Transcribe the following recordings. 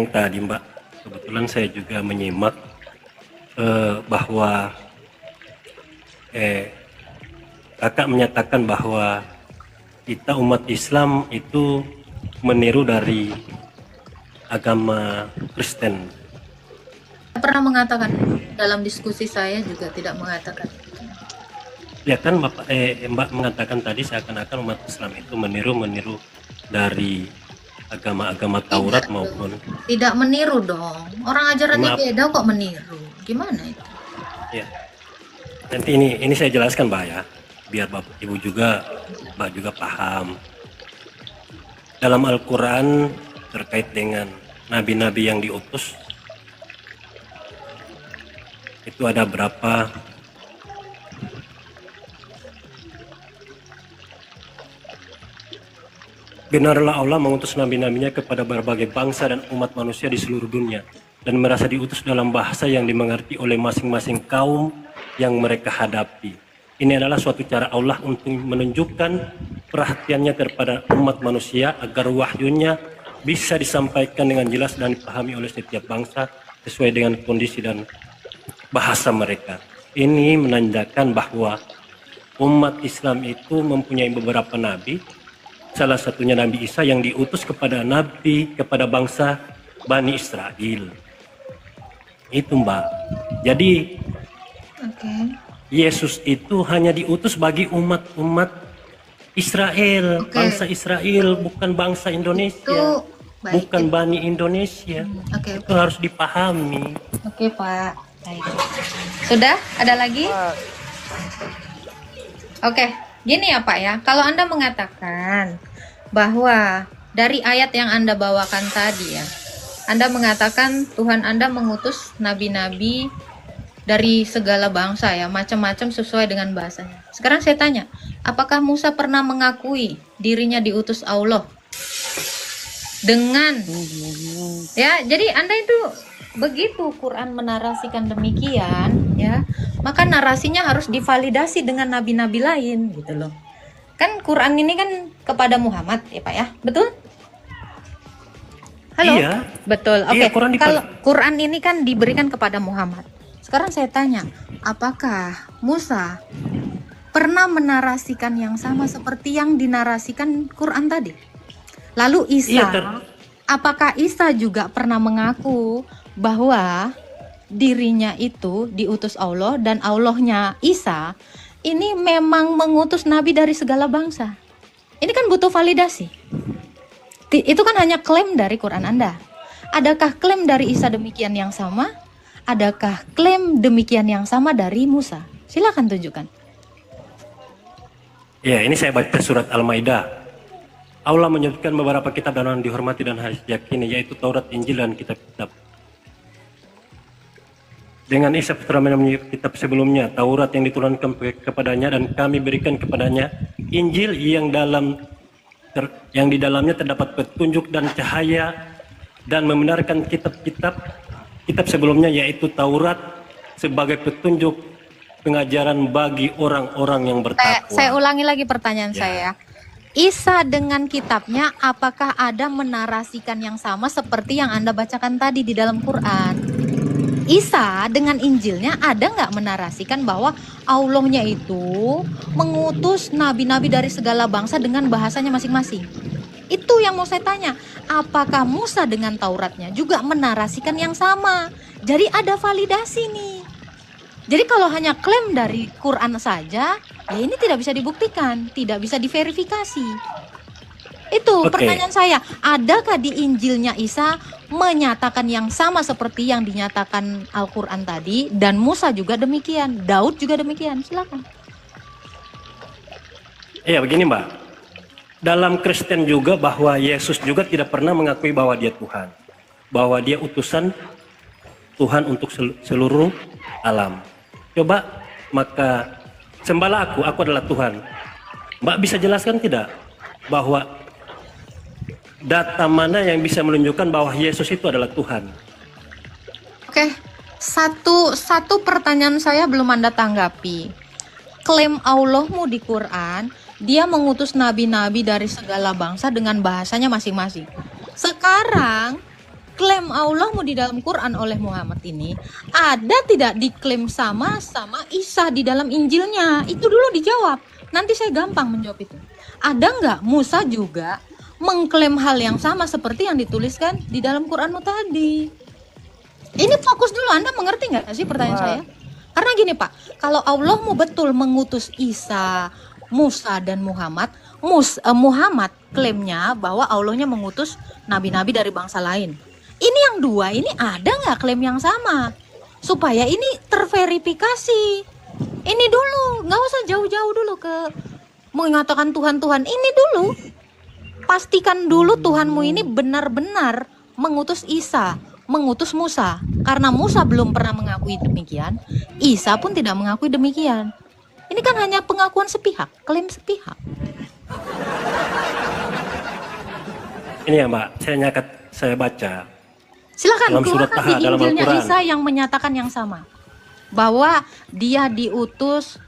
yang tadi Mbak, kebetulan saya juga menyimak bahwa kakak menyatakan bahwa kita umat Islam itu meniru dari agama Kristen. Pernah mengatakan dalam diskusi saya juga tidak mengatakan. Ya kan Mbak mengatakan tadi seakan-akan umat Islam itu meniru dari agama-agama Taurat maupun tidak meniru dong. Orang ajarannya beda kok meniru. Gimana itu? Ya. Nanti ini saya jelaskan Mbak ya, biar Bapak Ibu juga Mbak juga paham. Dalam Al-Qur'an terkait dengan nabi-nabi yang diutus itu ada berapa? Benarlah Allah mengutus nabi-nabinya kepada berbagai bangsa dan umat manusia di seluruh dunia dan merasa diutus dalam bahasa yang dimengerti oleh masing-masing kaum yang mereka hadapi. Ini adalah suatu cara Allah untuk menunjukkan perhatiannya kepada umat manusia agar wahyunya bisa disampaikan dengan jelas dan dipahami oleh setiap bangsa sesuai dengan kondisi dan bahasa mereka. Ini menandakan bahwa umat Islam itu mempunyai beberapa nabi. Salah satunya Nabi Isa yang diutus kepada bangsa Bani Israel. Itu Mbak. Jadi Yesus itu hanya diutus bagi umat-umat Israel, bangsa Israel, bukan bangsa Indonesia, bukan Bani Indonesia. Itu harus dipahami. Oke Pak. Baik. Sudah? Ada lagi? Oke. Gini ya Pak ya, kalau Anda mengatakan bahwa dari ayat yang Anda bawakan tadi ya, Anda mengatakan Tuhan Anda mengutus nabi-nabi dari segala bangsa ya, macam-macam sesuai dengan bahasanya. Sekarang saya tanya, apakah Musa pernah mengakui dirinya diutus Allah? Dengan ya, jadi Anda itu begitu Quran menarasikan demikian ya, maka narasinya harus divalidasi dengan nabi-nabi lain gitu loh. Kan Quran ini kan kepada Muhammad ya Pak ya, betul? Halo? Iya. Betul. Oke. Iya, Kalau Quran ini kan diberikan kepada Muhammad. Sekarang saya tanya, apakah Musa pernah menarasikan yang sama seperti yang dinarasikan Quran tadi? Lalu Isa, apakah Isa juga pernah mengaku bahwa dirinya itu diutus Allah dan Allahnya Isa ini memang mengutus nabi dari segala bangsa? Ini kan butuh validasi. Itu kan hanya klaim dari Quran Anda. Adakah klaim dari Isa demikian yang sama? Adakah klaim demikian yang sama dari Musa? Silakan tunjukkan. Ya, ini saya baca surat Al-Maidah. Allah menyebutkan beberapa kitab dan yang dihormati dan harus diyakini, yaitu Taurat, Injil, dan kitab-kitab. Dengan Isa putra kitab sebelumnya, Taurat yang diturunkan kepadanya dan kami berikan kepadanya Injil yang di dalamnya terdapat petunjuk dan cahaya dan membenarkan kitab sebelumnya, yaitu Taurat sebagai petunjuk pengajaran bagi orang-orang yang bertakwa. Saya ulangi lagi pertanyaan saya. Isa dengan kitabnya apakah ada menarasikan yang sama seperti yang Anda bacakan tadi di dalam Quran? Isa dengan Injilnya ada nggak menarasikan bahwa Allahnya itu mengutus nabi-nabi dari segala bangsa dengan bahasanya masing-masing? Itu yang mau saya tanya. Apakah Musa dengan Tauratnya juga menarasikan yang sama? Jadi ada validasi nih. Jadi kalau hanya klaim dari Quran saja, ya ini tidak bisa dibuktikan, tidak bisa diverifikasi. Itu pertanyaan saya, adakah di Injilnya Isa menyatakan yang sama seperti yang dinyatakan Al-Quran tadi, dan Musa juga demikian, Daud juga demikian? Silakan. Iya, begini Mbak. Dalam Kristen juga bahwa Yesus juga tidak pernah mengakui bahwa dia Tuhan. Bahwa dia utusan Tuhan untuk seluruh alam. Coba, maka sembahlah aku adalah Tuhan. Mbak bisa jelaskan tidak bahwa data mana yang bisa menunjukkan bahwa Yesus itu adalah Tuhan? Oke, satu pertanyaan saya belum Anda tanggapi. Klaim Allahmu di Quran, dia mengutus nabi-nabi dari segala bangsa dengan bahasanya masing-masing. Sekarang klaim Allahmu di dalam Quran oleh Muhammad ini ada tidak diklaim sama Isa di dalam Injilnya? Itu dulu dijawab. Nanti saya gampang menjawab itu. Ada nggak Musa juga mengklaim hal yang sama seperti yang dituliskan di dalam Quranmu tadi? Ini fokus dulu, Anda mengerti nggak sih pertanyaan saya? Karena gini Pak, kalau Allahmu betul mengutus Isa, Musa dan Muhammad, Muhammad klaimnya bahwa Allahnya mengutus nabi-nabi dari bangsa lain. Ini yang dua, ini ada nggak klaim yang sama? Supaya ini terverifikasi. Ini dulu, nggak usah jauh-jauh dulu ke mengatakan Tuhan-Tuhan. Ini dulu, pastikan dulu Tuhanmu ini benar-benar mengutus Isa, mengutus Musa. Karena Musa belum pernah mengakui demikian, Isa pun tidak mengakui demikian. Ini kan hanya pengakuan sepihak, klaim sepihak. Ini ya Mbak, saya baca. Silakan Dalam surat keluarkan Taha, di dalam Injilnya Al-Quran. Isa yang menyatakan yang sama. Bahwa dia diutus,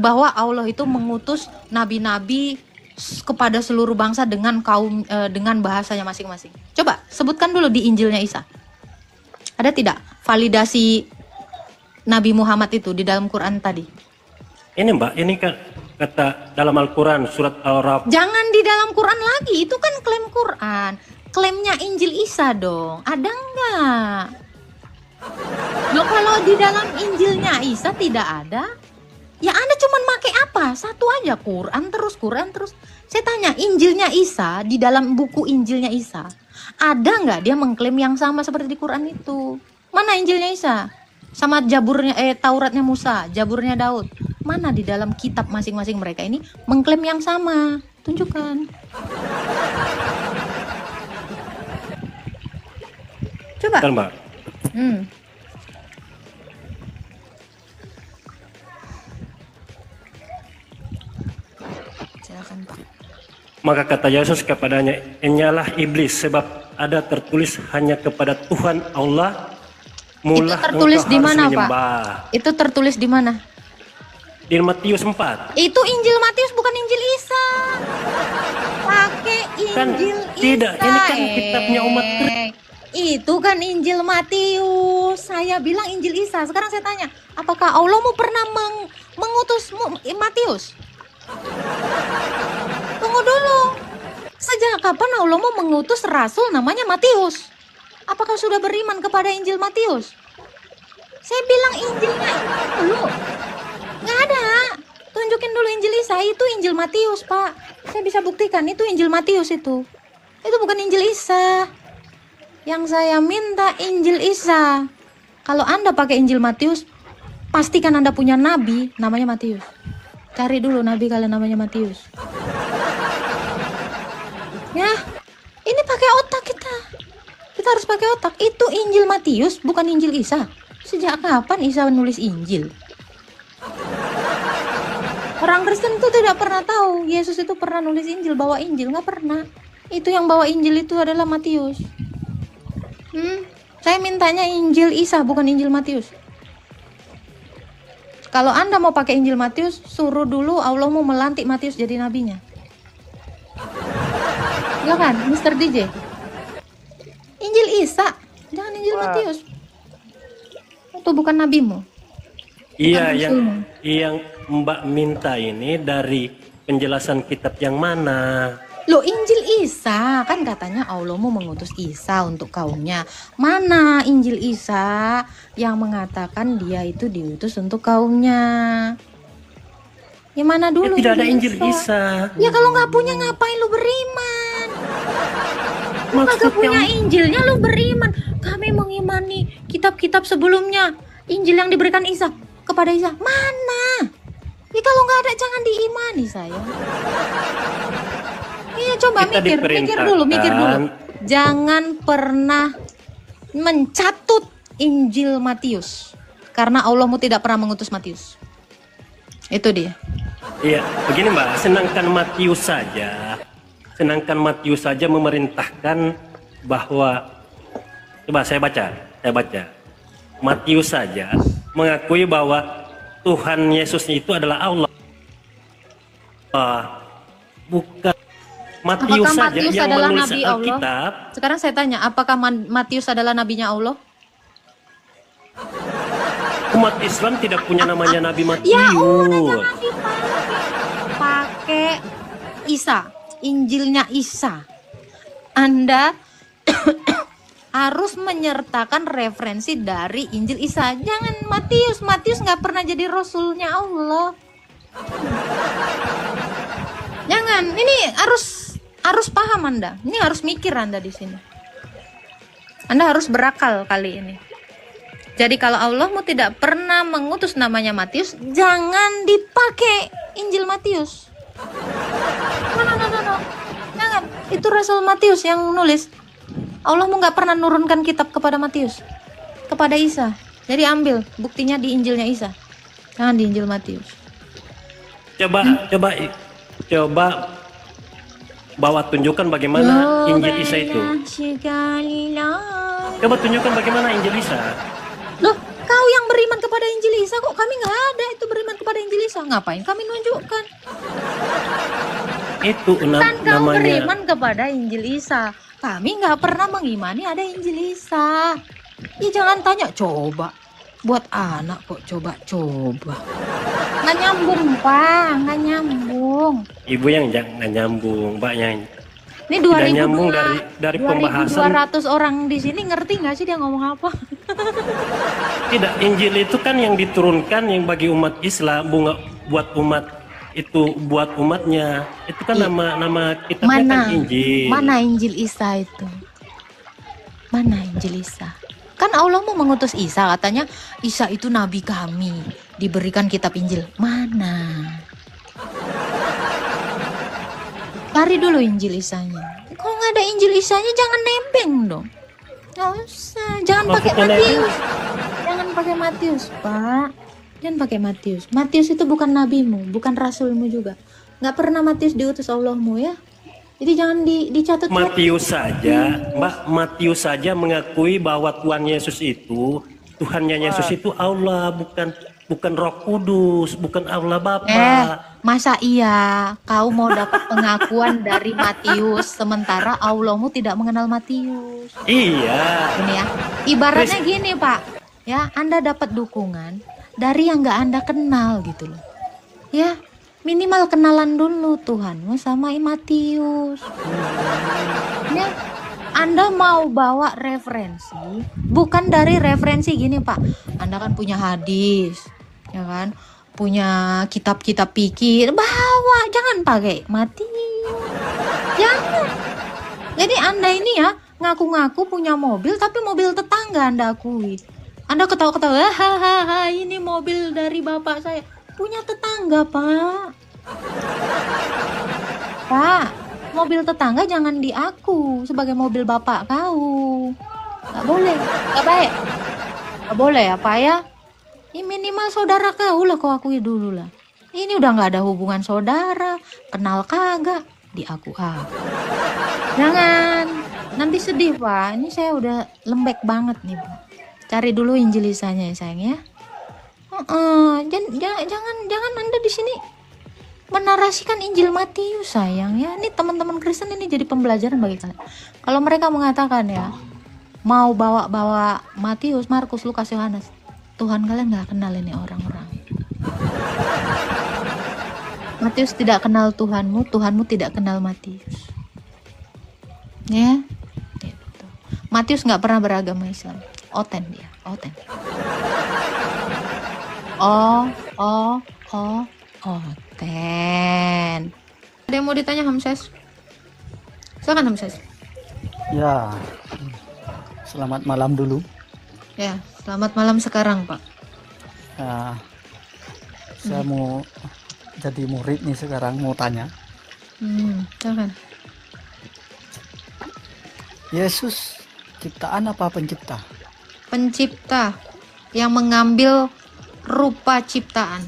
bahwa Allah itu mengutus nabi-nabi kepada seluruh bangsa dengan dengan bahasanya masing-masing. Coba sebutkan dulu di Injilnya Isa. Ada tidak validasi Nabi Muhammad itu di dalam Quran tadi? Ini Mbak, ini kan kata dalam Al-Quran surat Al-Raf. Jangan di dalam Quran lagi, itu kan klaim Quran. Klaimnya Injil Isa dong, ada nggak? Loh kalau di dalam Injilnya Isa tidak ada, ya Anda cuman pakai apa? Satu aja, Quran terus. Saya tanya, Injilnya Isa, di dalam buku Injilnya Isa, ada nggak dia mengklaim yang sama seperti di Quran itu? Mana Injilnya Isa? Sama Jaburnya, Tauratnya Musa, Jaburnya Daud. Mana di dalam kitab masing-masing mereka ini mengklaim yang sama? Tunjukkan. Coba. Kan Mbak? Silakan Pak. Maka kata Yesus kepadanya, "Enyalah iblis, sebab ada tertulis hanya kepada Tuhan Allah Itu tertulis di mana, Pak? menyembah." Itu tertulis di mana? Di Matius 4. Itu Injil Matius bukan Injil Isa. Pakai Kan Injil Isa. tidak, ini kan kitabnya umat Itu kan Injil Matius. Saya bilang Injil Isa. Sekarang saya tanya, apakah Allah mau pernah mengutus Matius? Tunggu dulu. Sejak kapan Allah mau mengutus rasul namanya Matius? Apakah sudah beriman kepada Injil Matius? Saya bilang Injilnya itu dulu. Nggak ada. Tunjukin dulu Injil Isa. Itu Injil Matius, Pak. Saya bisa buktikan itu Injil Matius itu. Itu bukan Injil Isa. Yang saya minta Injil Isa. Kalau Anda pakai Injil Matius, pastikan Anda punya nabi namanya Matius. Cari dulu nabi kalian namanya Matius. Ya, ini pakai otak kita. Kita harus pakai otak. Itu Injil Matius, bukan Injil Isa. Sejak kapan Isa menulis Injil? Orang Kristen itu tidak pernah tahu Yesus itu pernah nulis Injil, bawa Injil, nggak pernah. Itu yang bawa Injil itu adalah Matius. Saya mintanya Injil Isa, bukan Injil Matius. Kalau Anda mau pakai Injil Matius, suruh dulu Allah mau melantik Matius jadi nabinya. Ya kan, Mr. DJ? Injil Isa, jangan Injil Matius. Itu bukan nabimu. Iya, Bukan yang Mbak minta ini dari penjelasan kitab yang mana? Loh, Injil Isa, kan katanya Allah mau mengutus Isa untuk kaumnya. Mana Injil Isa yang mengatakan dia itu diutus untuk kaumnya? Ya mana dulu? Ya, tidak ada Injil Isa. Ya kalau nggak punya ngapain lu beriman? Lu kagak Maksudnya punya Injilnya lu beriman. Kami mengimani kitab-kitab sebelumnya. Injil yang diberikan Isa kepada Isa. Mana? Ya kalau nggak ada jangan diimani saya. Iya coba Kita mikir dulu. Jangan pernah mencatut Injil Matius. Karena Allah tidak pernah mengutus Matius. Itu dia. Iya, begini Mbak, senangkan Matius saja memerintahkan bahwa, coba saya baca. Matius saja mengakui bahwa Tuhan Yesus itu adalah Allah. Bukan Matius Apakah saja Matius yang adalah menulis nabi Allah? Alkitab. Sekarang saya tanya, apakah Matius adalah nabinya Allah? Umat Islam tidak punya namanya Nabi Ya udah, Matius. jangan dipakai Isa, Injilnya Isa. Anda harus menyertakan referensi dari Injil Isa. Jangan Matius. Matius nggak pernah jadi rasulnya Allah. Jangan. Ini harus paham Anda. Ini harus mikir Anda di sini. Anda harus berakal kali ini. Jadi kalau Allahmu tidak pernah mengutus namanya Matius, jangan dipakai Injil Matius. No. Jangan. Itu Rasul Matius yang nulis. Allahmu nggak pernah nurunkan kitab kepada Matius, kepada Isa. Jadi ambil buktinya di Injilnya Isa, jangan di Injil Matius. Coba bawa tunjukkan bagaimana Injil Isa itu. Coba tunjukkan bagaimana Injil Isa. Loh, kau yang beriman kepada Injil Isa, kok kami nggak ada itu beriman kepada Injil Isa? Ngapain kami nunjukkan? Itu Kan kau namanya. beriman kepada Injil Isa. Kami nggak pernah mengimani ada Injil Isa. Ya jangan tanya, coba. Buat anak kok coba. Nggak nyambung, Pak. Nggak nyambung. Ibu yang jangan nyambung, Mbak yang Ini tidak nyambung dari pembahasan. 2.200 orang di sini ngerti nggak sih dia ngomong apa? Tidak, Injil itu kan yang diturunkan yang bagi umat Islam, buat umat itu, buat umatnya. Itu kan nama kitabnya kan Injil. Mana Injil Isa itu? Mana Injil Isa? Kan Allah mau mengutus Isa, katanya Isa itu nabi kami, diberikan kitab Injil. Mana? Cari dulu Injil Isanya. Kalau nggak ada Injil Isanya jangan nebeng dong. Nggak usah, jangan pakai Maksudnya Matius. Jangan pakai Matius, Pak. Jangan pakai Matius. Matius itu bukan nabimu, bukan rasulmu juga. Nggak pernah Matius diutus Allahmu ya. Jadi jangan dicatat. Matius saja, Mbak, Matius saja mengakui bahwa Tuhan Yesus itu, Tuhannya Yesus itu Allah, bukan Roh Kudus, bukan Allah Bapa. Masa iya kau mau dapat pengakuan dari Matius sementara Allahmu tidak mengenal Matius? Iya. Ini ya, ibaratnya gini Pak, ya Anda dapat dukungan dari yang nggak Anda kenal gitu loh, ya minimal kenalan dulu Tuhanmu sama Matius. Ya, Anda mau bawa referensi, bukan dari referensi gini Pak, Anda kan punya hadis, ya kan, punya kitab-kitab pikir, bawa, jangan pakai Matius, jangan. Jadi Anda ini ya ngaku-ngaku punya mobil, tapi mobil tetangga Anda akui. Anda ketawa-ketawa, hahaha, ini mobil dari bapak saya. Punya tetangga, Pak. Pak, mobil tetangga jangan diaku sebagai mobil bapak kau. Gak boleh, gak baik. Gak boleh ya, Pak ya. Ini minimal saudara kau lah kau akui dulu lah. Ini udah gak ada hubungan saudara, kenal kagak, diaku Jangan, nanti sedih Pak. Ini saya udah lembek banget nih Pak. Cari dulu Injil Isanya ya sayang ya. Jangan Anda di sini menarasikan Injil Matius sayang ya. Ini teman-teman Kristen ini jadi pembelajaran bagi kalian. Kalau mereka mengatakan ya mau bawa Matius, Markus, Lukas, Yohanes, Tuhan kalian nggak kenal ini orang-orang. Matius tidak kenal Tuhanmu, Tuhanmu tidak kenal Matius. Ya, gitu. Matius nggak pernah beragama Islam. Oten dia, oten. Oten. Ada yang mau ditanya Hamses? Silakan Hamses. Ya, selamat malam dulu. Ya, selamat malam sekarang Pak. Ya, saya mau jadi murid nih sekarang, mau tanya. Silakan. Yesus ciptaan apa pencipta? Pencipta yang mengambil rupa ciptaan.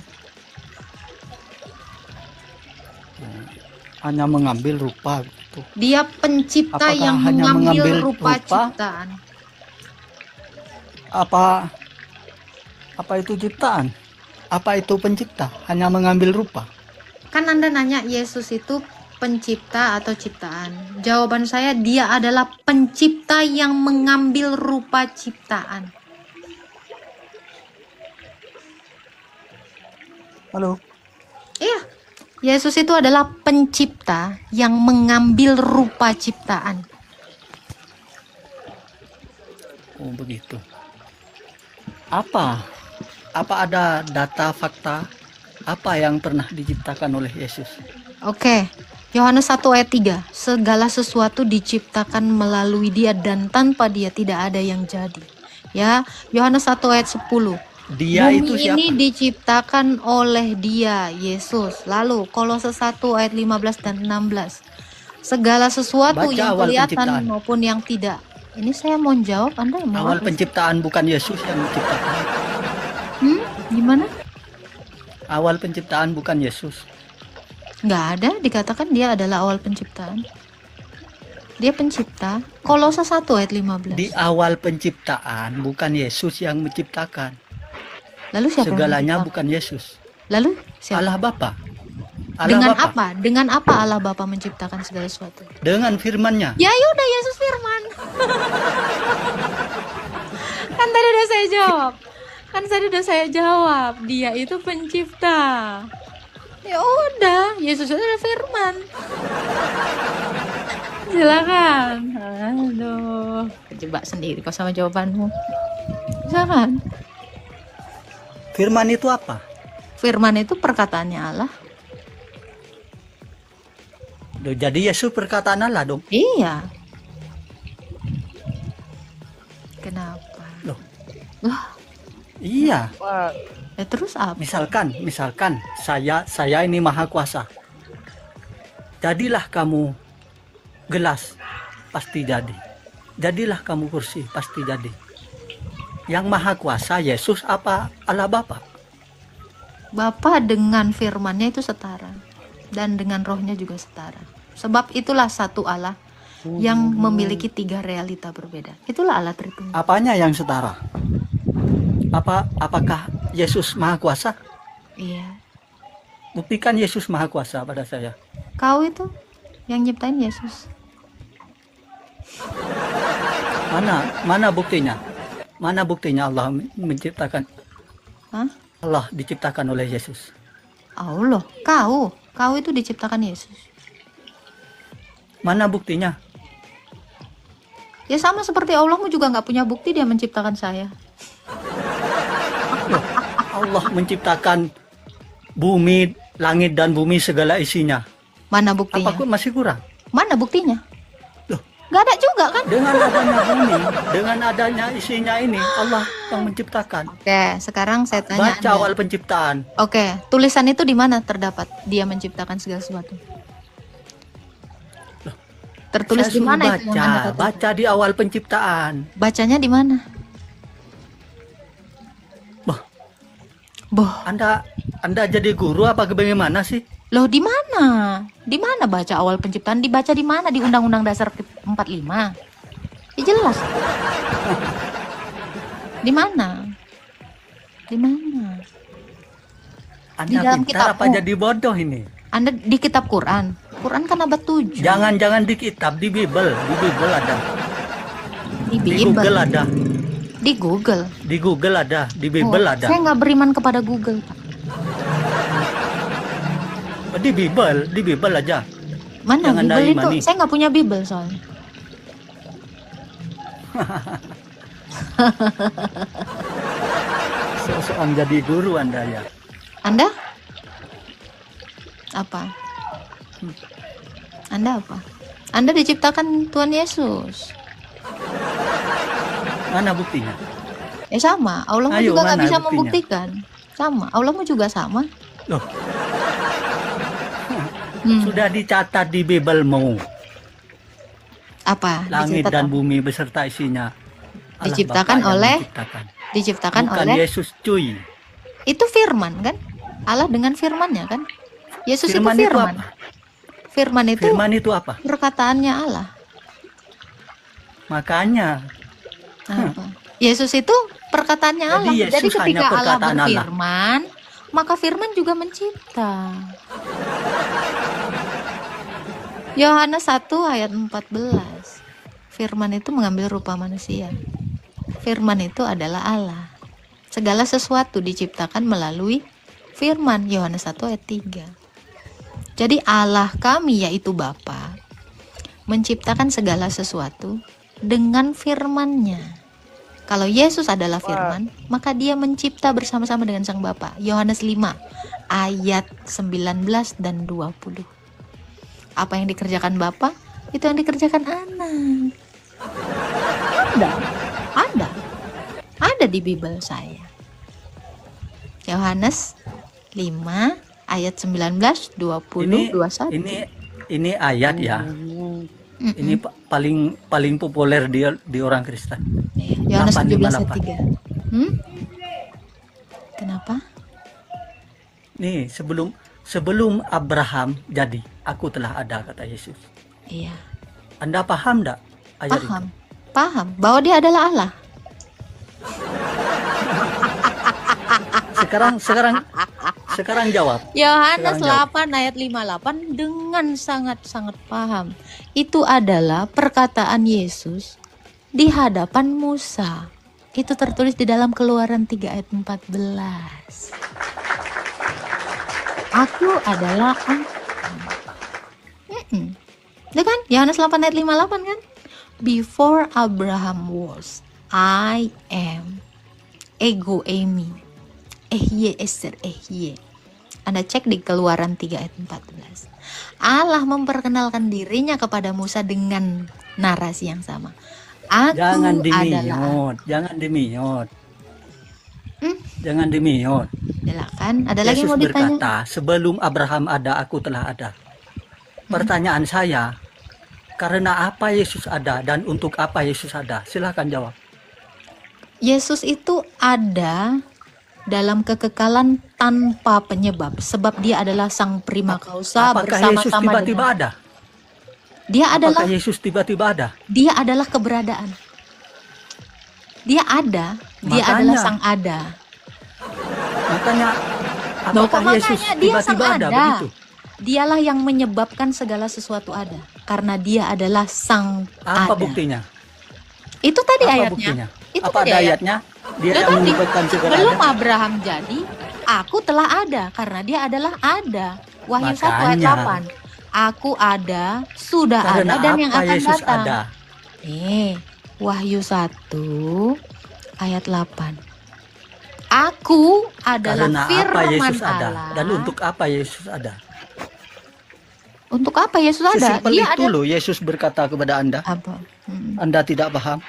Hanya mengambil rupa gitu. Dia pencipta Apakah yang hanya mengambil mengambil rupa rupa? ciptaan. Apa itu ciptaan? Apa itu pencipta? Hanya mengambil rupa. Kan Anda nanya Yesus itu pencipta atau ciptaan? Jawaban saya, dia adalah pencipta yang mengambil rupa ciptaan. Halo. Iya, Yesus itu adalah pencipta yang mengambil rupa ciptaan. Oh begitu. Apa ada data fakta apa yang pernah diciptakan oleh Yesus? Oke, Yohanes 1 ayat 3. Segala sesuatu diciptakan melalui dia dan tanpa dia tidak ada yang jadi. Ya, Yohanes 1 ayat 10. Dia Bumi itu siapa? ini diciptakan oleh dia, Yesus. Lalu Kolose 1 ayat 15 dan 16. Segala sesuatu Baca yang awal kelihatan penciptaan. maupun yang tidak. Ini saya mau jawab, Anda yang mau Awal apa? penciptaan bukan Yesus yang menciptakan. Gimana? Awal penciptaan bukan Yesus. Nggak ada, dikatakan dia adalah awal penciptaan. Dia pencipta. Kolose 1 ayat 15. Di awal penciptaan bukan Yesus yang menciptakan. Lalu siapa yang Segalanya menciptakan? bukan Yesus. Lalu siapa? Allah Bapa. Dengan apa? Dengan apa Allah Bapa menciptakan segala sesuatu? Dengan firman-Nya. Ya udah, Yesus firman. Kan tadi udah saya jawab. Dia itu pencipta. Ya udah, Yesus itu adalah firman. Silakan. Aduh, kejebak sendiri kok sama jawabanmu. Silakan. Firman itu apa? Firman itu perkataannya Allah. Loh, jadi Yesus perkataan Allah dong. Iya. Kenapa? Loh, Wah, iya. ya terus apa? Misalkan saya ini maha kuasa. Jadilah kamu gelas, pasti jadi. Jadilah kamu kursi, pasti jadi. Yang maha kuasa Yesus apa Allah Bapa? Bapa dengan firman-Nya itu setara, dan dengan rohnya juga setara. Sebab itulah satu Allah yang memiliki 3 realita berbeda. Itulah Allah Tritunggal. Apanya yang setara? Apakah Yesus maha kuasa? Iya. Buktikan Yesus maha kuasa pada saya. Kau itu yang nyiptain Yesus. Mana buktinya? Mana buktinya Allah menciptakan? Hah? Allah diciptakan oleh Yesus. Allah. Kau itu diciptakan Yesus. Mana buktinya? Ya sama seperti Allahmu juga nggak punya bukti dia menciptakan saya. Allah menciptakan bumi, langit dan bumi segala isinya. Mana buktinya? Apa masih kurang? Mana buktinya? Loh, Nggak ada juga kan? dengan adanya bumi, dengan adanya isinya ini, Allah yang menciptakan. Oke, sekarang saya tanya Baca Anda. awal penciptaan. Oke, tulisan itu di mana terdapat dia menciptakan segala sesuatu? Tertulis Saya di suruh mana itu yang Anda katakan? baca di awal penciptaan. Bacanya di mana? Bah, Boh, Anda jadi guru apa bagaimana sih? loh di mana? Di mana baca awal penciptaan? Dibaca di mana? Di Undang-Undang Dasar 45. Ya jelas. Di mana? Di mana? Di Anda dalam pintar apa kitabmu. jadi bodoh ini? Anda di kitab Quran. Quran kan abad 7. Jangan di kitab, di Bible ada. Di Di Bible. Google ada. Di Google. Di Google ada, di Bible Oh, ada. saya nggak beriman kepada Google, Pak. Di Bible aja. Mana Jangan Bible itu? imani. Saya nggak punya Bible soalnya. Soal jadi guru Anda ya. Anda? Apa? Anda apa? Anda diciptakan Tuhan Yesus. Mana buktinya? Ya sama, Allahmu Ayo, juga nggak mana bisa buktinya? membuktikan. Sama, Allahmu juga sama. Loh, Hmm, sudah dicatat di Bible mau. apa? Langit Dicetak dan apa? bumi beserta isinya. Allah Diciptakan Bapa yang oleh- menciptakan. Diciptakan Bukan oleh Yesus cuy. itu firman kan? Allah dengan firman-Nya kan? Yesus Firman itu itu firman. apa? Firman itu Firman itu apa? perkataannya Allah. Makanya Apa? Yesus itu perkataannya Jadi Allah. Yesus Jadi ketika hanya Allah perkataan Allah. berfirman, maka firman juga mencipta. Yohanes 1 ayat 14. Firman itu mengambil rupa manusia. Firman itu adalah Allah. Segala sesuatu diciptakan melalui firman. Yohanes 1 ayat 3. Jadi Allah kami yaitu Bapa menciptakan segala sesuatu dengan firman-Nya. Kalau Yesus adalah firman, maka dia mencipta bersama-sama dengan Sang Bapa. Yohanes 5 ayat 19 dan 20. Apa yang dikerjakan Bapa, itu yang dikerjakan anak. Ada di Bible saya. Yohanes 5 ayat 19, 20, 21. Ini ayat ya. Ini paling populer di orang Kristen. Iya, Yohanes 17 ayat 858. 3. Kenapa? Nih, sebelum Abraham jadi, aku telah ada, kata Yesus. Iya. Anda paham enggak ayat itu? Paham bahwa dia adalah Allah. Sekarang jawab. Yohanes Sekarang 8 ayat 58 dengan sangat-sangat paham. Itu adalah perkataan Yesus di hadapan Musa. Itu tertulis di dalam Keluaran 3 ayat 14. Aku adalah itu kan Yohanes 8 ayat 58 kan? Before Abraham was, I am. Ego Emi. Ehye Esther Ehye. Anda cek di Keluaran 3 ayat 14. Allah memperkenalkan dirinya kepada Musa dengan narasi yang sama. Aku Jangan adalah. dimiot. Jangan dimiot. Silakan. Ada lagi Yesus mau ditanya? berkata, sebelum Abraham ada, aku telah ada. Pertanyaan saya, karena apa Yesus ada dan untuk apa Yesus ada? Silakan jawab. Yesus itu ada dalam kekekalan tanpa penyebab, sebab dia adalah sang prima causa Apakah Yesus bersama-sama tiba-tiba dengan. ada? Dia adalah Apakah Yesus tiba-tiba ada? Dia adalah keberadaan. Dia ada. Dia Makanya. adalah sang ada. Makanya Loh, apakah makanya Yesus dia sang tiba-tiba ada ada. begitu? Dialah yang menyebabkan segala sesuatu ada, karena dia adalah sang Apa ada. buktinya? Itu tadi Apa ayatnya. buktinya? Itu Apa tadi ada ayatnya? Dia Itu yang tadi. menyebabkan segala Sebelum ada. Abraham jadi, aku telah ada, karena dia adalah ada. Wahyu 1 ayat Makanya. 8. Aku ada, sudah Karena ada, dan yang apa akan Yesus datang. ada? Wahyu 1 ayat 8. Aku adalah Karena apa firman Yesus ada? Allah. Dan untuk apa Yesus ada? Untuk apa Yesus ada? Sesimpel Dia itu ada. loh Yesus berkata kepada Anda. Apa? Anda tidak paham?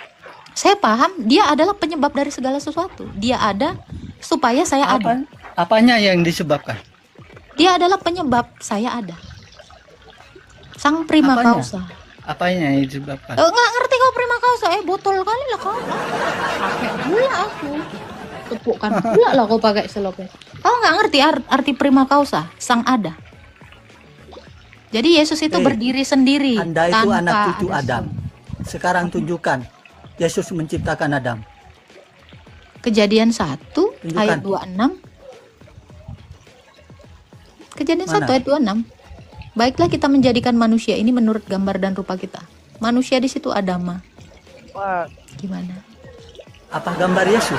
Saya paham, dia adalah penyebab dari segala sesuatu. Dia ada supaya saya ada. Apanya yang disebabkan? Dia adalah penyebab saya ada. Sang prima Apanya? causa. Apanya yang disebabkan? Nggak ngerti kau prima causa? Botol kali lah kau. Pakai gula aku. Tepukkan gula lah kau pakai selopnya. Kau nggak ngerti arti prima causa? Sang ada. Jadi Yesus itu berdiri sendiri. Anda itu tanpa anak cucu ada Adam. Sekarang tunjukkan Yesus menciptakan Adam. Kejadian 1 Tunjukkan. ayat 26. Kejadian Mana? 1 ayat 26. Baiklah kita menjadikan manusia ini menurut gambar dan rupa kita. Manusia di situ Adama. Gimana? Apa gambar Yesus?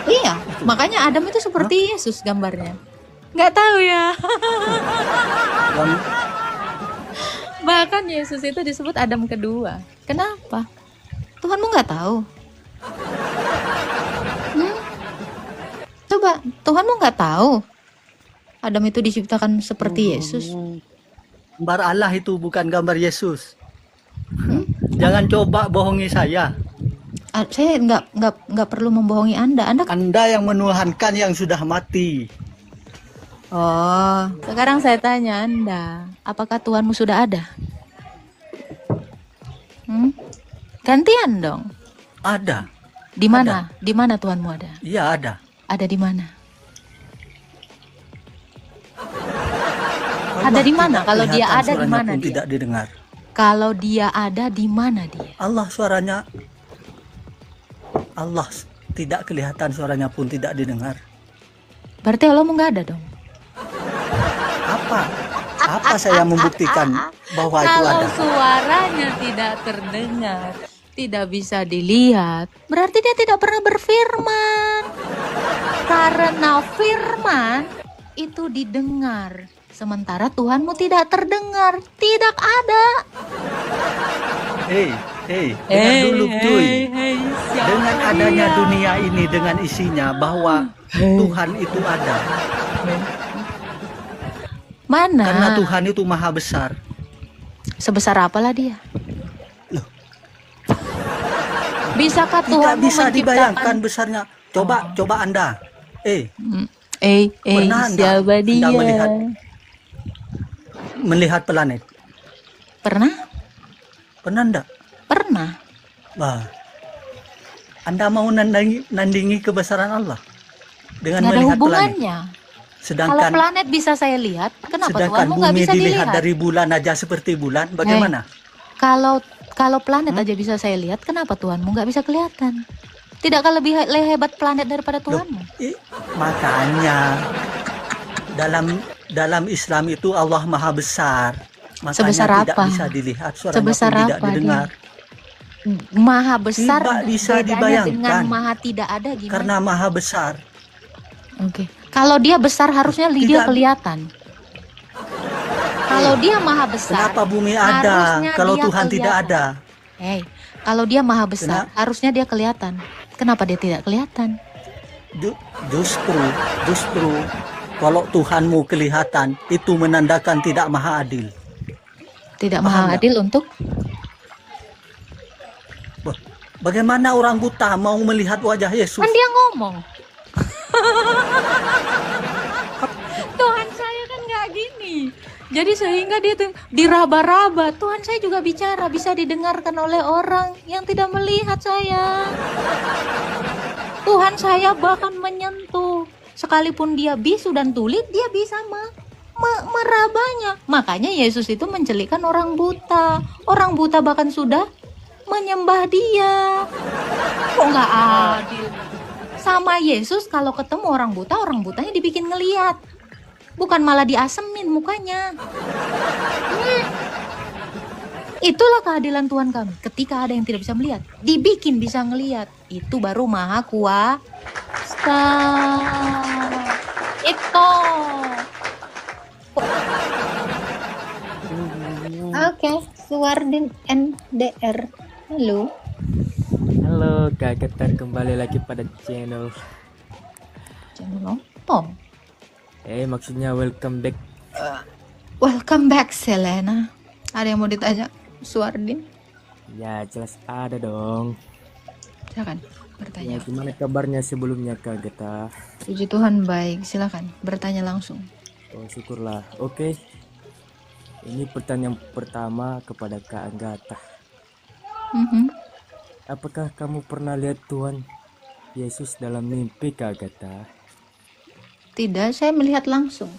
Iya, makanya Adam itu seperti Yesus gambarnya. Nggak tahu ya. Gam- Bahkan Yesus itu disebut Adam kedua. Kenapa? Tuhanmu nggak tahu? Coba, Tuhanmu nggak tahu? Adam itu diciptakan seperti Yesus. Gambar Allah itu bukan gambar Yesus. Jangan coba bohongi saya. Saya nggak perlu membohongi Anda. Anda yang menuhankan yang sudah mati. Oh, sekarang saya tanya Anda, apakah Tuhanmu sudah ada? Gantian dong. Ada. Di mana? Di mana Tuhanmu ada? Iya ada. Ada di mana? Allah Ada di mana? tidak Kalau dia kelihatan, ada, di suaranya mana pun dia? tidak didengar. Kalau dia ada, di mana dia? Allah suaranya. Allah tidak kelihatan, suaranya pun tidak didengar. Berarti Allahmu nggak ada dong. Apa? Apa saya membuktikan bahwa itu Kalau ada? suaranya tidak terdengar, tidak bisa dilihat, berarti dia tidak pernah berfirman. Karena firman itu didengar, sementara Tuhanmu tidak terdengar, tidak ada. Dengar dulu cuy. siapa Dengan adanya dia? dunia ini dengan isinya bahwa Tuhan itu ada. Mana? Karena Tuhan itu maha besar. Sebesar apalah dia? Loh. Bisakah Tidak Tuhan bisa menciptakan? dibayangkan besarnya. Coba Anda. Pernah Anda- siapa Anda dia? melihat planet? Pernah? Pernah enggak? Pernah. Wah. Anda mau nandingi kebesaran Allah dengan Nggak ada melihat planet. hubungannya. Kalau Sedangkan planet bisa saya lihat, kenapa sedangkan Tuhanmu nggak bumi bisa dilihat dilihat? dari bulan aja seperti bulan, bagaimana? Kalau planet aja bisa saya lihat, kenapa Tuhanmu nggak bisa kelihatan? Tidakkah lebih hebat planet daripada Tuhanmu? Makanya dalam Islam itu Allah maha besar. Makanya Sebesar tidak apa? bisa dilihat, suaranya Sebesar pun tidak apa didengar. Maha besar Tidak bisa bedanya dibayangkan. dengan maha tidak ada gimana? Karena maha besar. Oke. Kalau dia besar harusnya dia Tidak. kelihatan. Kalau dia maha besar, Kenapa bumi ada harusnya kalau dia Tuhan tidak kelihatan. ada? Kalau dia maha besar, harusnya dia kelihatan. Kenapa dia tidak kelihatan? Justru kalau Tuhanmu kelihatan itu menandakan tidak maha adil. Tidak Paham maha nggak? adil untuk Bagaimana orang buta mau melihat wajah Yesus? kan dia ngomong. Tuhan saya kan nggak gini. Jadi sehingga dia tuh diraba-raba. Tuhan saya juga bicara, bisa didengarkan oleh orang yang tidak melihat saya. Tuhan saya bahkan menyentuh. Sekalipun dia bisu dan tuli, dia bisa merabanya. Makanya Yesus itu mencelikkan orang buta. Orang buta bahkan sudah menyembah dia. Kok nggak adil? Sama Yesus kalau ketemu orang buta, orang butanya dibikin ngeliat. Bukan malah diasemin mukanya. Itulah keadilan Tuhan kami. Ketika ada yang tidak bisa melihat, dibikin bisa ngelihat. Itu baru maha kuasa. Itu. Oke, Suwardin NDR. Halo. Halo Kak Ketar, kembali lagi pada channel. Jangan lupa. Maksudnya welcome back. Welcome back, Selena. Ada yang mau ditanya, Suwardin? Ya jelas ada dong. Silakan Ya, bertanya. gimana kabarnya sebelumnya Kak Ketar? Puji Tuhan baik, silakan bertanya langsung. Oh syukurlah. Oke. Ini pertanyaan pertama kepada Kak Agatha. Mhm. Apakah kamu pernah lihat Tuhan Yesus dalam mimpi Kak Agatha? Tidak, saya melihat langsung.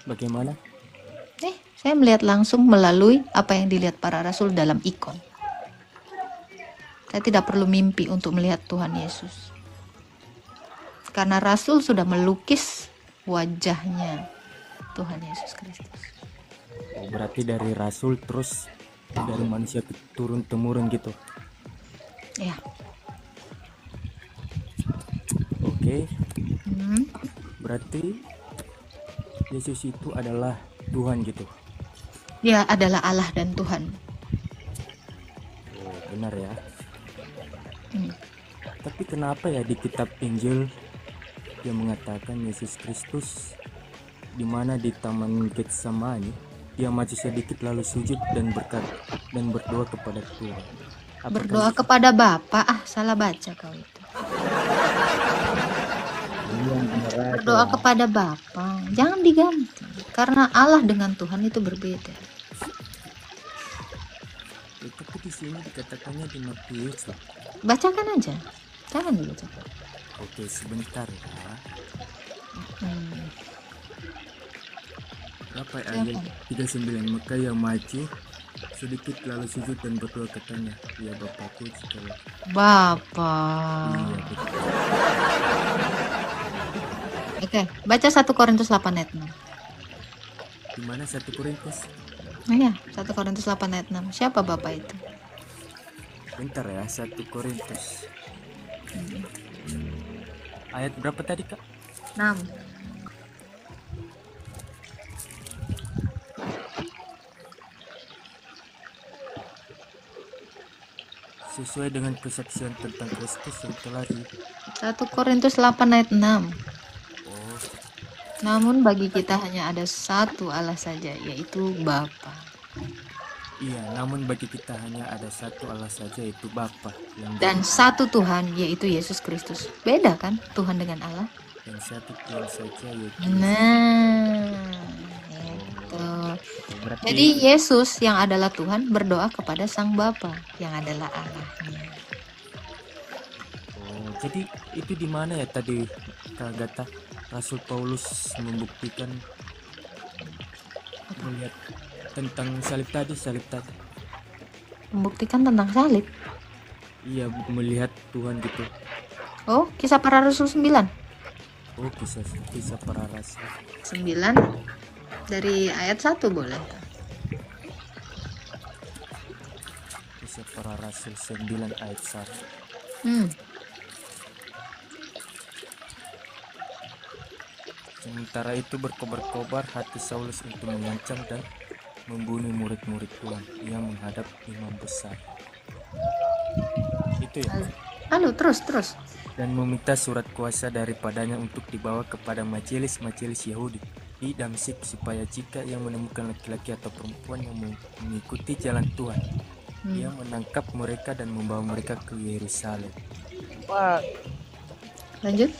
Bagaimana? Saya melihat langsung melalui apa yang dilihat para rasul dalam ikon. Saya tidak perlu mimpi untuk melihat Tuhan Yesus. Karena rasul sudah melukis wajahnya Tuhan Yesus Kristus. Oh, berarti dari rasul terus dari manusia turun temurun gitu. Ya. Oke. Hmm. Berarti Yesus itu adalah Tuhan gitu. Dia adalah Allah dan Tuhan. Oh, benar ya. Hmm. Tapi kenapa ya di kitab Injil dia mengatakan Yesus Kristus di mana di Taman Getsemani dia maju sedikit lalu sujud dan berdoa kepada Tuhan. Apakah Berdoa kepada Bapa. Salah baca kau itu. Berdoa kepada Bapa. Jangan diganti. Karena Allah dengan Tuhan itu berbeda. Tapi di sini dikatakannya di Matius loh. Bacakan aja. Jangan dibacakan. Oke, sebentar ya. Berapa ayat 39? Maka yang maju sedikit lalu sujud dan berdoa katanya, ya Bapakku segala. Bapa. Iya betul. Oke, baca 1 Korintus 8 ayat 6. Di mana 1 Korintus? Nah ya, 1 Korintus 8 ayat 6. Siapa Bapak itu? Bentar ya, 1 Korintus. Ayat berapa tadi, Kak? 6. Sesuai dengan kesaksian tentang Kristus yang telah 1 Korintus 8 ayat 6. Oh, Namun bagi kita hanya ada satu Allah saja, yaitu Bapa. iya, namun bagi kita hanya ada satu Allah saja, yaitu Bapa yang Dan satu Tuhan, yaitu Yesus Kristus. Beda kan Tuhan dengan Allah? dan satu Tuhan saja, yaitu Nah, itu. berarti Jadi Yesus yang adalah Tuhan berdoa kepada Sang Bapa yang adalah Allahnya. oh, jadi itu di mana ya tadi Kak Agatha, Rasul Paulus membuktikan melihat tentang salib tadi. Membuktikan tentang salib. Iya, melihat Tuhan gitu. Oh, Kisah Para Rasul 9. Oh, kisah para rasul. 9 dari ayat 1 boleh. Kisah para rasul 9 ayat 1. Hmm. Sementara itu berkobar-kobar hati Saulus untuk mengancam dan membunuh murid-murid Tuhan yang menghadap imam besar. Itu ya. Lalu terus. Dan meminta surat kuasa daripadanya untuk dibawa kepada majelis-majelis Yahudi di Damsyik, supaya jika ia menemukan laki-laki atau perempuan yang mengikuti jalan Tuhan, ia menangkap mereka dan membawa mereka ke Yerusalem. Lanjut.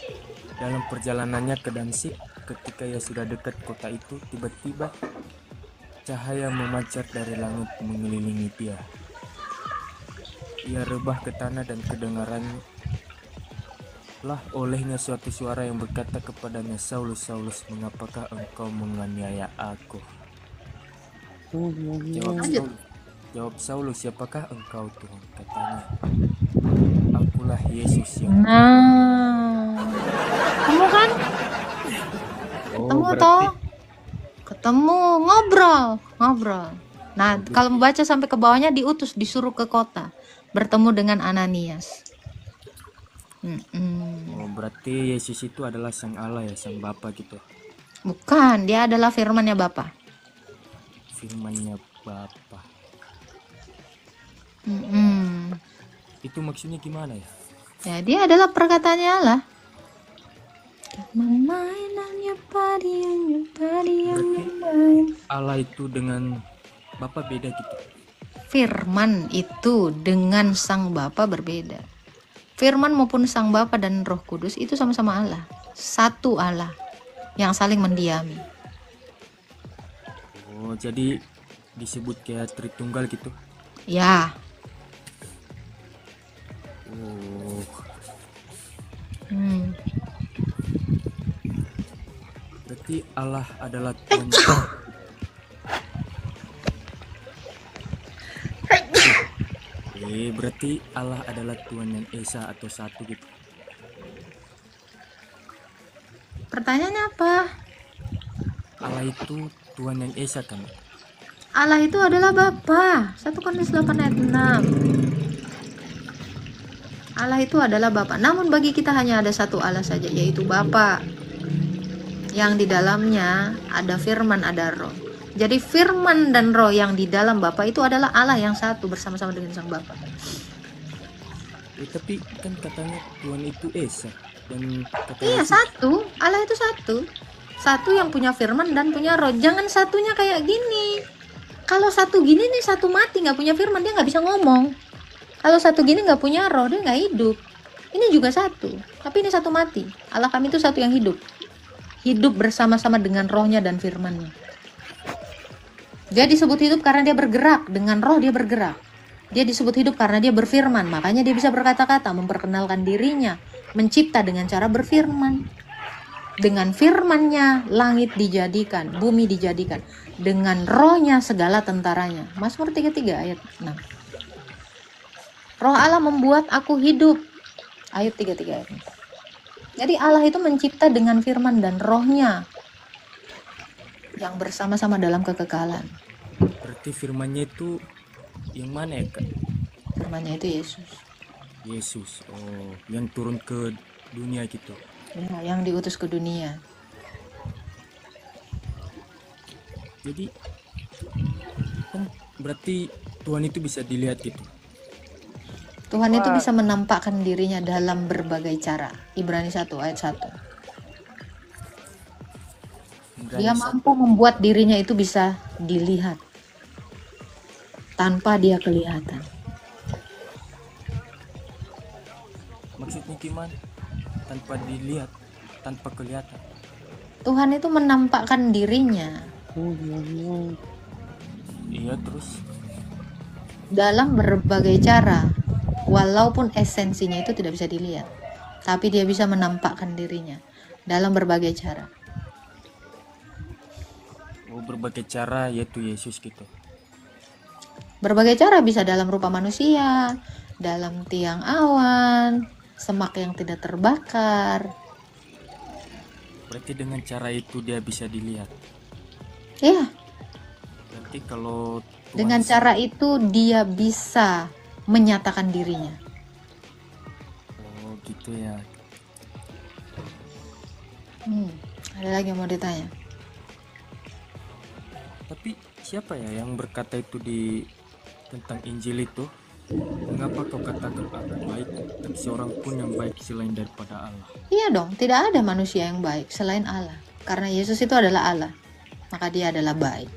Dalam perjalanannya ke Damsyik, ketika ia sudah dekat kota itu, tiba-tiba cahaya memancar dari langit mengelilingi dia. Ia rebah ke tanah dan kedengarannya lah olehnya suatu suara yang berkata kepadanya, Saulus, Saulus, mengapakah engkau menganiaya aku? Jawab Saulus, siapakah engkau, Tuhan? Katanya, akulah Yesus yang... Nah, kamu kan? Ketemu toh? Ketemu, ngobrol. Nah, kalau membaca sampai ke bawahnya diutus, disuruh ke kota, bertemu dengan Ananias. Oh, berarti Yesus itu adalah Sang Allah ya, Sang Bapa gitu. Bukan, dia adalah firman-Nya Bapa. Firman-Nya Bapa. Itu maksudnya gimana ya? Ya, dia adalah perkataannya Allah. Memainannya padiannya main. Allah itu dengan Bapa beda gitu. Firman itu dengan Sang Bapa berbeda. Firman maupun Sang Bapa dan Roh Kudus itu sama-sama Allah. Satu Allah yang saling mendiami. Oh, jadi disebut kayak Tritunggal gitu. Ya. Oh, berarti Allah adalah Tuhan. Berarti Allah adalah Tuhan yang Esa atau satu gitu. Pertanyaannya apa? Allah itu Tuhan yang Esa kan? Allah itu adalah Bapa. 1 Korintus 8 ayat 6. Allah itu adalah Bapa. Namun bagi kita hanya ada satu Allah saja, yaitu Bapa. Yang di dalamnya ada firman, ada roh. Jadi firman dan roh yang di dalam Bapa itu adalah Allah yang satu bersama-sama dengan Sang Bapa. Tapi kan katanya Tuhan itu Esa dan Iya, satu. Allah itu satu. Satu yang punya firman dan punya roh. Jangan satunya kayak gini. Kalau satu gini nih, satu mati nggak punya firman, dia nggak bisa ngomong. Kalau satu gini nggak punya roh, dia nggak hidup. Ini juga satu, tapi ini satu mati. Allah kami itu satu yang hidup. Hidup bersama-sama dengan rohnya dan firmannya. Dia disebut hidup karena dia bergerak. Dengan roh dia bergerak. Dia disebut hidup karena dia berfirman. Makanya dia bisa berkata-kata, memperkenalkan dirinya, mencipta dengan cara berfirman. Dengan firmannya langit dijadikan, bumi dijadikan. Dengan rohnya segala tentaranya. Mazmur 33 ayat 6. Roh Allah membuat aku hidup. Ayat 33 ayat 6. Jadi Allah itu mencipta dengan firman dan rohnya. yang bersama-sama dalam kekekalan. Berarti firmannya itu yang mana ya Kak? Firman-Nya itu Yesus. Yesus. Oh, yang turun ke dunia gitu. Ya, yang diutus ke dunia. Jadi kan berarti Tuhan itu bisa dilihat gitu. Tuhan itu bisa menampakkan dirinya dalam berbagai cara. Ibrani 1 ayat 1. Dia Ibrani mampu membuat dirinya itu bisa dilihat tanpa dia kelihatan. maksudnya gimana? Tanpa dilihat, tanpa kelihatan. Tuhan itu menampakkan dirinya Iya, terus dalam berbagai cara, walaupun esensinya itu tidak bisa dilihat, tapi dia bisa menampakkan dirinya dalam berbagai cara. berbagai cara yaitu Yesus gitu. Berbagai cara bisa dalam rupa manusia, dalam tiang awan, semak yang tidak terbakar. Berarti dengan cara itu dia bisa dilihat. Ya, Berarti kalau Tuhan dengan cara itu dia bisa menyatakan dirinya. oh gitu ya. Ada lagi yang mau ditanya? Tapi siapa ya yang berkata itu tentang Injil itu? Mengapa kau katakan aku baik, dan seorang pun yang baik selain daripada Allah? Iya dong, tidak ada manusia yang baik selain Allah. Karena Yesus itu adalah Allah, maka dia adalah baik.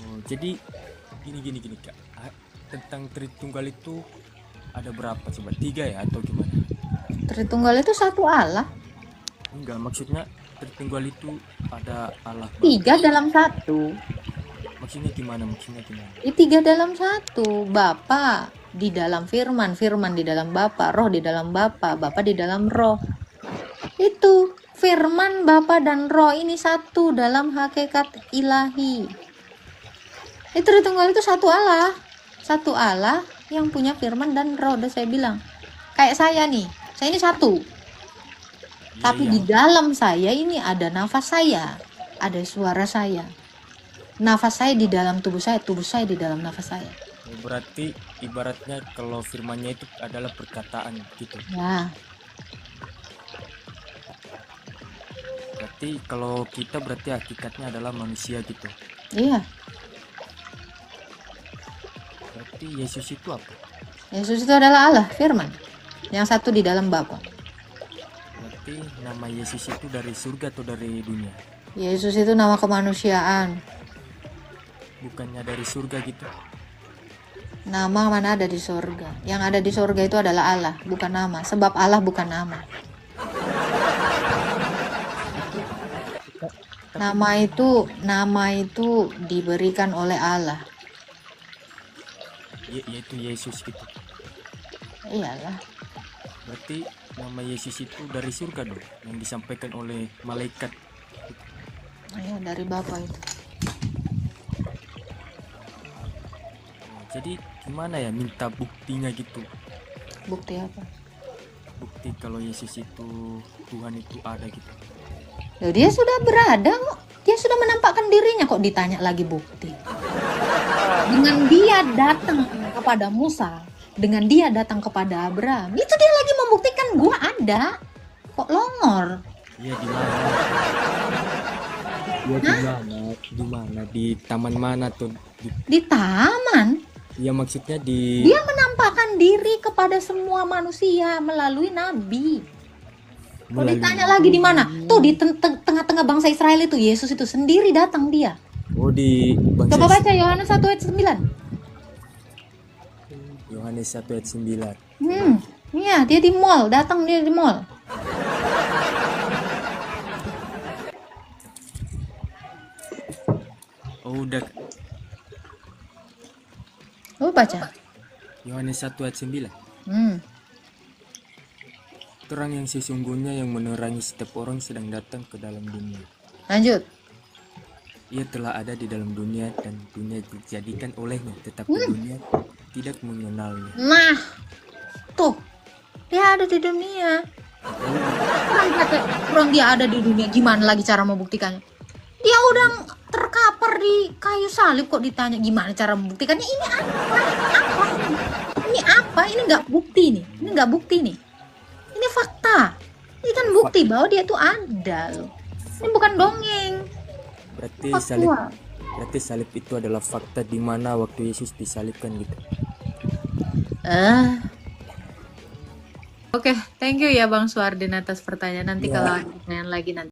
Oh, jadi gini Kak. Tentang Tritunggal itu ada berapa coba? 3 ya atau gimana? Tritunggal itu satu Allah, Enggak, maksudnya Tritunggal itu ada Allah Bapa. 3 dalam 1. Maksudnya gimana? Ini 3 dalam 1. Bapa di dalam firman, firman di dalam Bapa, roh di dalam Bapa, Bapa di dalam roh. Itu firman, Bapa dan roh ini satu dalam hakikat ilahi. Itu Tritunggal itu satu Allah. Satu Allah yang punya firman dan roh. Udah saya bilang. Kayak saya nih. Saya ini satu. Tapi di dalam saya ini ada nafas saya. Ada suara saya. Nafas saya di dalam tubuh saya di dalam nafas saya. Berarti ibaratnya kalau firmannya itu adalah perkataan gitu. Ya, Berarti kalau kita berarti hakikatnya adalah manusia gitu. iya. Berarti Yesus itu apa? Yesus itu adalah Allah, firman. Yang satu di dalam Bapa. Berarti nama Yesus itu dari surga atau dari dunia? Yesus itu nama kemanusiaan. Bukannya dari surga gitu? Nama mana ada di surga? Yang ada di surga itu adalah Allah, bukan nama. Sebab Allah bukan nama. Nama itu diberikan oleh Allah. Yaitu Yesus gitu. Iyalah. Berarti nama Yesus itu dari surga dong, yang disampaikan oleh malaikat. Ya, dari Bapa itu. Jadi gimana ya minta buktinya gitu? Bukti apa? Bukti kalau Yesus itu Tuhan itu ada gitu. Loh, dia sudah berada kok. Dia sudah menampakkan dirinya kok ditanya lagi bukti. Dengan dia datang kepada Musa, dengan dia datang kepada Abraham, itu dia lagi membuktikan gua ada. Kok longor? Iya di mana? Iya di mana? Di mana? Di taman mana tuh? Di taman. Iya maksudnya di Dia menampakkan diri kepada semua manusia melalui nabi. Kok ditanya lagi di mana? Tuh di tengah-tengah bangsa Israel itu Yesus itu sendiri datang dia. Oh di bangsa Coba baca Yohanes 1 ayat 9. Yohanes 1 ayat 9. Iya, dia di mall, datang dia di mall. Oh udah Oh, baca. Yohanes 1 ayat 9. Terang yang sesungguhnya yang menerangi setiap orang sedang datang ke dalam dunia. Lanjut. Ia telah ada di dalam dunia dan dunia dijadikan olehnya, tetapi dunia tidak mengenalnya. Nah, tuh. Dia ada di dunia. Orang dia ada di dunia, gimana lagi cara membuktikannya? Dia udah terkapar di kayu salib kok ditanya gimana cara membuktikannya? Ini apa? Ini apa? Ini nggak bukti nih. Ini nggak bukti nih. Ini fakta. Ini kan bukti bahwa dia tuh ada loh. Ini bukan dongeng. Berarti salib itu adalah fakta di mana waktu Yesus disalibkan gitu. Oke, thank you ya Bang Suardin atas pertanyaan. Nanti Ya. kalau ada pertanyaan lagi nanti